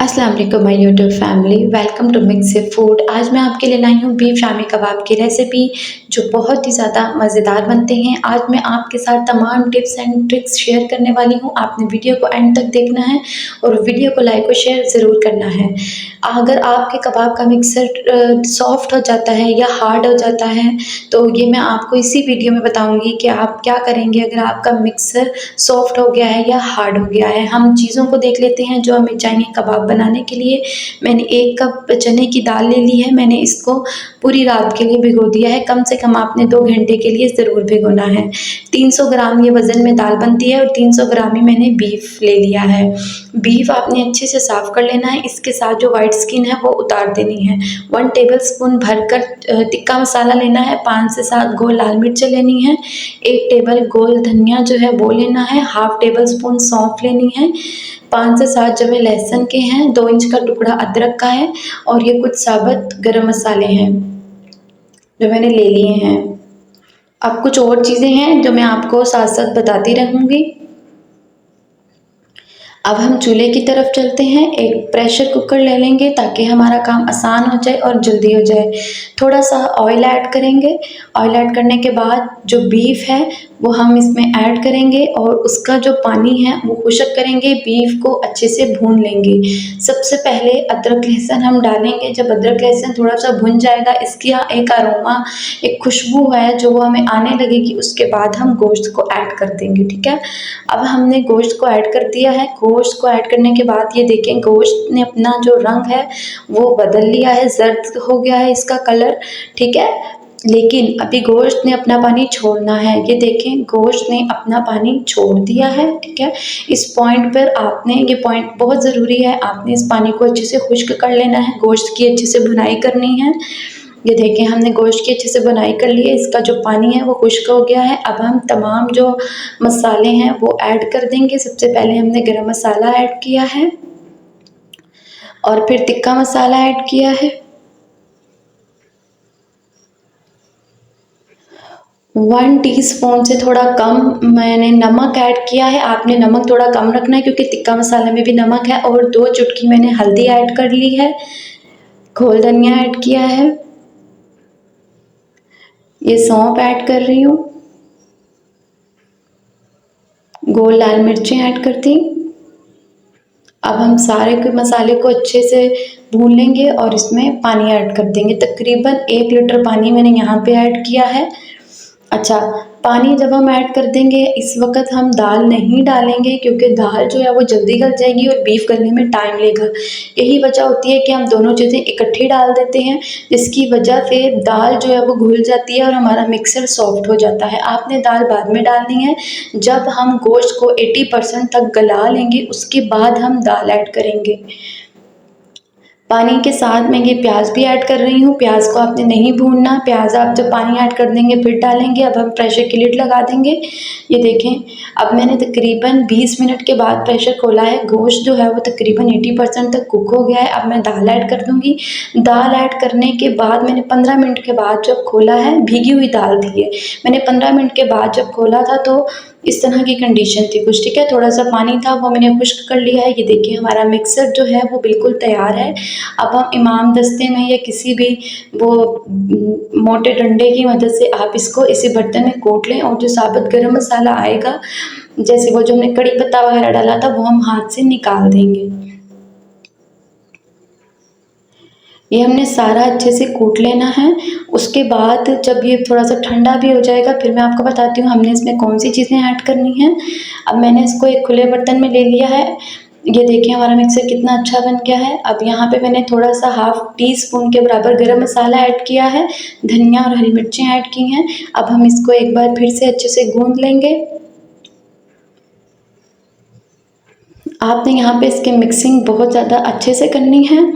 अस्सलाम वालेकुम my YouTube family, welcome to mix food. आज मैं आपके लिए लाई हूँ बीफ शामी कबाब की रेसिपी, जो बहुत ही ज़्यादा मज़ेदार बनते हैं। आज मैं आपके साथ तमाम टिप्स एंड ट्रिक्स शेयर करने वाली हूँ। आपने वीडियो को एंड तक देखना है और वीडियो को लाइक और शेयर ज़रूर करना है। अगर आपके कबाब का मिक्सर सॉफ्ट हो जाता है या हार्ड हो जाता है, तो ये मैं आपको इसी वीडियो में बताऊँगी कि आप क्या करेंगे अगर आपका मिक्सर सॉफ्ट हो गया है या हार्ड हो गया है। हम चीज़ों को देख लेते हैं जो हमें चाहिए कबाब बनाने के लिए। मैंने 1 कप चने की दाल ले ली है। मैंने इसको पूरी रात के लिए भिगो दिया है। कम से कम आपने 2 घंटे के लिए ज़रूर भिगोना है। 300 ग्राम ये वज़न में दाल बनती है और 300 ग्राम ही मैंने बीफ ले लिया है। बीफ आपने अच्छे से साफ़ कर लेना है। इसके साथ जो व्हाइट स्किन है वो उतार देनी है। 1 टेबलस्पून भरकर तिक्का मसाला लेना है। 5 से 7 गोल लाल मिर्चें लेनी है। 1 टेबल गोल धनिया जो है वो लेना है। हाफ़ टेबलस्पून सौंफ लेनी है। 5 से 7 जवे लहसुन के हैं। 2 इंच का टुकड़ा अदरक का है और ये कुछ साबुत गरम मसाले हैं जो मैंने ले लिए हैं। अब कुछ और चीज़ें हैं जो मैं आपको साथ-साथ बताती रहूँगी। अब हम चूल्हे की तरफ चलते हैं। एक प्रेशर कुकर ले लेंगे ताकि हमारा काम आसान हो जाए और जल्दी हो जाए। थोड़ा-सा ऑयल ऐड करेंगे। ऑयल ऐड करने के बाद जो बीफ है वो हम इसमें ऐड करेंगे और उसका जो पानी है वो खुश्क करेंगे। बीफ को अच्छे से भून लेंगे। सबसे पहले अदरक लहसुन हम डालेंगे। जब अदरक लहसुन थोड़ा-सा भुन जाएगा, इसकी एक अरोमा, एक खुशबू है जो वो हमें आने लगेगी, उसके बाद हम गोश्त को ऐड कर देंगे, ठीक है। अब हमने गोश्त को ऐड कर दिया है। गोश्त को ऐड करने के बाद ये देखें गोश्त ने अपना जो रंग है वो बदल लिया है, ज़र्द हो गया है इसका कलर, ठीक है। लेकिन अभी गोश्त ने अपना पानी छोड़ना है। ये देखें गोश्त ने अपना पानी छोड़ दिया है, ठीक है। इस पॉइंट पर आपने, ये पॉइंट बहुत ज़रूरी है, आपने इस पानी को अच्छे से खुश्क कर लेना है। गोश्त की अच्छे से भुनाई करनी है। ये देखें हमने गोश्त की अच्छे से बुनाई कर ली है। इसका जो पानी है वो खुश्क हो गया है। अब हम तमाम जो मसाले हैं वो ऐड कर देंगे। सबसे पहले हमने गरम मसाला ऐड किया है और फिर तिक्का मसाला ऐड किया है। 1 टीस्पून से थोड़ा कम मैंने नमक ऐड किया है। आपने नमक थोड़ा कम रखना है क्योंकि तिक्का मसाले में भी नमक है। और 2 चुटकी मैंने हल्दी ऐड कर ली है। घोल धनिया ऐड किया है। ये सौंफ ऐड कर रही हूँ। गोल लाल मिर्चें ऐड कर दी। अब हम सारे के मसाले को अच्छे से भून लेंगे और इसमें पानी ऐड कर देंगे। तकरीबन 1 लीटर पानी मैंने यहाँ पे ऐड किया है। अच्छा, पानी जब हम ऐड कर देंगे, इस वक़्त हम दाल नहीं डालेंगे क्योंकि दाल जो है वो जल्दी गल जाएगी और बीफ गलने में टाइम लेगा। यही वजह होती है कि हम दोनों चीज़ें इकट्ठी डाल देते हैं, जिसकी वजह से दाल जो है वो घुल जाती है और हमारा मिक्सर सॉफ्ट हो जाता है। आपने दाल बाद में डालनी है। जब हम गोश्त को 80% तक गला लेंगे, उसके बाद हम दाल ऐड करेंगे। पानी के साथ मैं ये प्याज भी ऐड कर रही हूँ। प्याज को आपने नहीं भूनना। प्याज आप जब पानी ऐड कर देंगे फिर डालेंगे। अब हम प्रेशर की लिड लगा देंगे। ये देखें अब मैंने तकरीबन 20 मिनट के बाद प्रेशर खोला है। गोश्त जो है वो तकरीबन 80% तक कुक हो गया है। अब मैं दाल ऐड कर दूँगी। दाल ऐड करने के बाद मैंने 15 मिनट के बाद जब खोला है, भीगी हुई दाल थी ये। मैंने 15 मिनट के बाद जब खोला था तो इस तरह की कंडीशन थी कुछ, ठीक है। थोड़ा-सा पानी था वो मैंने खुश्क कर लिया है। ये देखिए हमारा मिक्सर जो है वो बिल्कुल तैयार है। अब हम इमाम दस्ते में या किसी भी वो मोटे डंडे की मदद से आप इसको इसी बर्तन में कोट लें और जो साबुत गरम मसाला आएगा, जैसे वो जो हमने कड़ी पत्ता वगैरह डाला था, वो हम हाथ से निकाल देंगे। ये हमने सारा अच्छे से कूट लेना है। उसके बाद जब ये थोड़ा-सा ठंडा भी हो जाएगा, फिर मैं आपको बताती हूँ हमने इसमें कौन-सी चीज़ें ऐड करनी हैं। अब मैंने इसको एक खुले बर्तन में ले लिया है। ये देखिए हमारा मिक्सर कितना अच्छा बन गया है। अब यहाँ पे मैंने थोड़ा-सा हाफ़ टी स्पून के बराबर गरम मसाला ऐड किया है, धनिया और हरी मिर्चें ऐड की हैं। अब हम इसको एक बार फिर से अच्छे से गूँध लेंगे। आपने यहाँ पे इसकी मिक्सिंग बहुत ज़्यादा अच्छे से करनी है।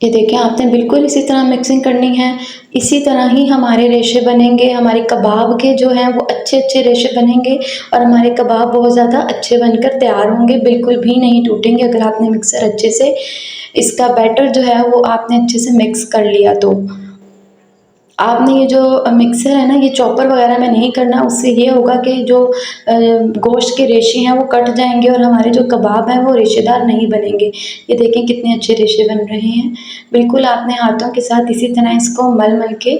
ये देखें आपने बिल्कुल इसी तरह मिक्सिंग करनी है। इसी तरह ही हमारे रेशे बनेंगे। हमारे कबाब के जो हैं वो अच्छे-अच्छे रेशे बनेंगे और हमारे कबाब बहुत ज़्यादा अच्छे बनकर तैयार होंगे, बिल्कुल भी नहीं टूटेंगे अगर आपने मिक्सर अच्छे से इसका बैटर जो है वो आपने अच्छे से मिक्स कर लिया तो। आपने ये जो मिक्सर है ना, ये चॉपर वगैरह में नहीं करना, उससे ये होगा कि जो गोश्त के रेशे हैं वो कट जाएँगे और हमारे जो कबाब हैं वो रेशेदार नहीं बनेंगे। ये देखें कितने अच्छे रेशे बन रहे हैं। बिल्कुल आपने हाथों के साथ इसी तरह इसको मल-मल के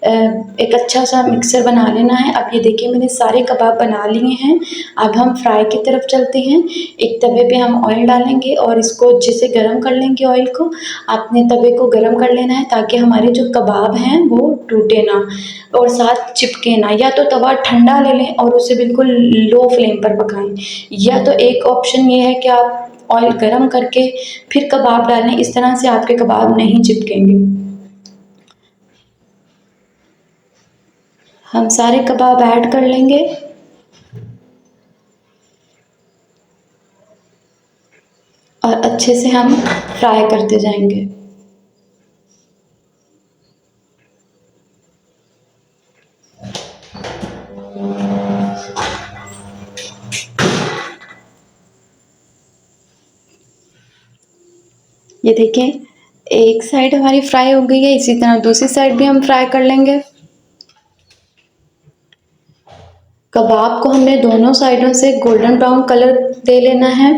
एक अच्छा-सा मिक्सर बना लेना है। अब ये देखिए मैंने सारे कबाब बना लिए हैं। अब हम फ्राई की तरफ चलते हैं। एक तवे पे हम ऑयल डालेंगे और इसको अच्छे से गरम कर लेंगे ऑयल को। आपने तवे को गरम कर लेना है ताकि हमारे जो कबाब हैं वो टूटे ना और साथ चिपके ना। या तो तवा ठंडा ले लें और उसे बिल्कुल लो फ्लेम पर पकाएँ, या तो एक ऑप्शन ये है कि आप ऑयल गरम करके फिर कबाब डालें, इस तरह से आपके कबाब नहीं चिपकेंगे। हम सारे कबाब ऐड कर लेंगे और अच्छे से हम फ्राई करते जाएँगे। ये देखें, एक साइड हमारी फ्राई हो गई है, इसी तरह दूसरी साइड भी हम फ्राई कर लेंगे। कबाब को हमने दोनों साइडों से गोल्डन ब्राउन कलर दे लेना है।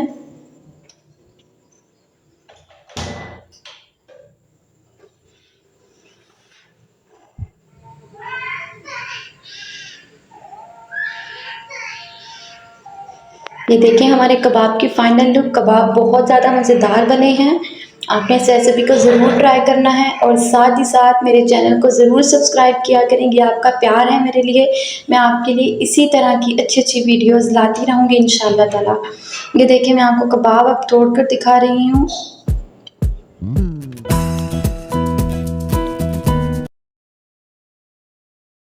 ये देखें हमारे कबाब की फाइनल लुक। कबाब बहुत ज़्यादा मज़ेदार बने हैं। आपने इस रेसिपी को ज़रूर ट्राई करना है और साथ ही साथ मेरे चैनल को ज़रूर सब्सक्राइब किया करेंगे। आपका प्यार है मेरे लिए, मैं आपके लिए इसी तरह की अच्छी-अच्छी वीडियोज़ लाती रहूँगी इंशाअल्लाह ताला। ये देखिए मैं आपको कबाब अब तोड़ कर दिखा रही हूँ।